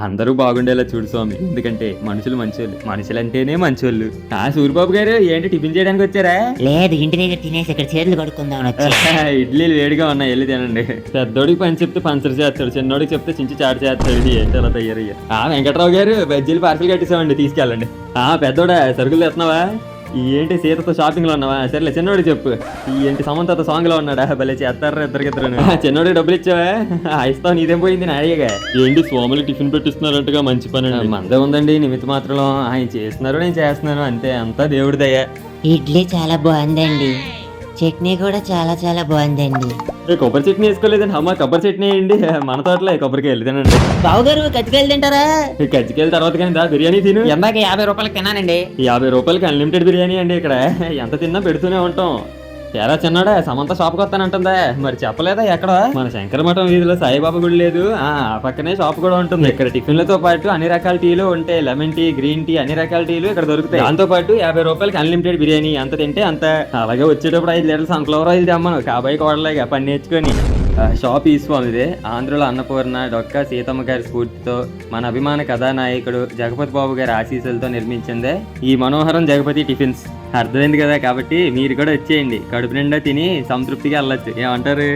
అందరూ బాగుండేలా చూడు స్వామి, ఎందుకంటే మనుషులు మంచోళ్ళు, మనుషులంటేనే మంచోళ్ళు. సూరిబాబు గారు ఏంటి టిఫిన్ చేయడానికి వచ్చారా? లేదు, ఇంటి దగ్గర తినేసి ఇక్కడ చేతులు కడుక్కుందామని వచ్చా. ఇడ్లీలు వేడిగా ఉన్నాయి, వెళ్ళి తినండి. పెద్దోడికి పని చెప్తే పంచర్ చేస్తాడు, చిన్నోడికి చెప్తే చించి చాటు చేస్తాడు. ఏంటి అలా తయారయ్యా? వెంకట్రావు గారు బజ్జీలు పార్సల్ కట్టేసామండి, తీసుకెళ్ళండి. పెద్దోడా సరుకులు తెస్తున్నావా? ఏంటి సీతతో షాపింగ్ లో ఉన్నావా? సరేలే చిన్నోడికి చెప్పు. ఏంటి సమంతతో సాంగ్ లో ఉన్నాడా? భలే చేస్తారా ఇద్దరికిద్దరు. చిన్నోడికి డబ్బులు ఇచ్చావా? ఇస్తావు, నీదేం పోయింది నా అడిగా. ఏంటి స్వాములు టిఫిన్ పెట్టిస్తున్నారంటగా, మంచి పని. మందే ఉందండి, నిమిత్త మాత్రంలో ఆయన చేస్తున్నారు, నేను చేస్తున్నాను అంతే, అంతా దేవుడిదయ్యా. ఇడ్లీ చాలా బాగుందండి, చట్నీ కూడా చాలా చాలా బాగుందండి. కొబ్బరి చట్నీ వేసుకోలేదండి అమ్మ, కొబ్బరి చట్నీ వేయండి, మన తోటలో కొబ్బరికి వెళ్ళితేనండి. బావుగారు కచ్చికాయలు తింటారా? కజ్జికాయల తర్వాత కానీ బిర్యానీ తిను. ఎందాక 50 రూపాయలకి తిన్నానండి. 50 రూపాయలకి అన్లిమిటెడ్ బిర్యానీ అండి ఇక్కడ, ఎంత తిన్నా పెడుతూనే ఉంటాం. ఎరా చిన్నాడా, సమంత షాప్కి వస్తానంటుందా? మరి చెప్పలేదా ఎక్కడ? మన శంకరమఠం వీధిలో సాయిబాబా గుడి లేదు, ఆ పక్కనే షాప్ కూడా ఉంటుంది. ఇక్కడ టిఫిన్లతో పాటు అన్ని రకాల టీలు ఉంటాయి, లెమన్ టీ, గ్రీన్ టీ, అన్ని రకాల టీలు ఇక్కడ దొరుకుతాయి. దాంతో పాటు 50 రూపాయలకి అన్లిమిటెడ్ బిర్యానీ, అంత తింటే అంత. అలాగే వచ్చేటప్పుడు 5 లీటర్లు సన్ఫ్లవర్ ఆయిల్ తెమ్మను, కాబోయే కోడలేగా పని నేర్చుకొని. షాప్ ఈ స్వామిదే, ఆంధ్రలో అన్నపూర్ణ డొక్క సీతమ్మ గారి స్ఫూర్తితో మన అభిమాన కథానాయకుడు జగపతి బాబు గారి ఆశీస్సులతో నిర్మించిందే ఈ మనోహరం జగపతి టిఫిన్స్. అర్థమైంది కదా, కాబట్టి మీరు కూడా వచ్చేయండి, కడుపు నిండా తిని సంతృప్తిగా వెళ్ళొచ్చు. ఏమంటారు?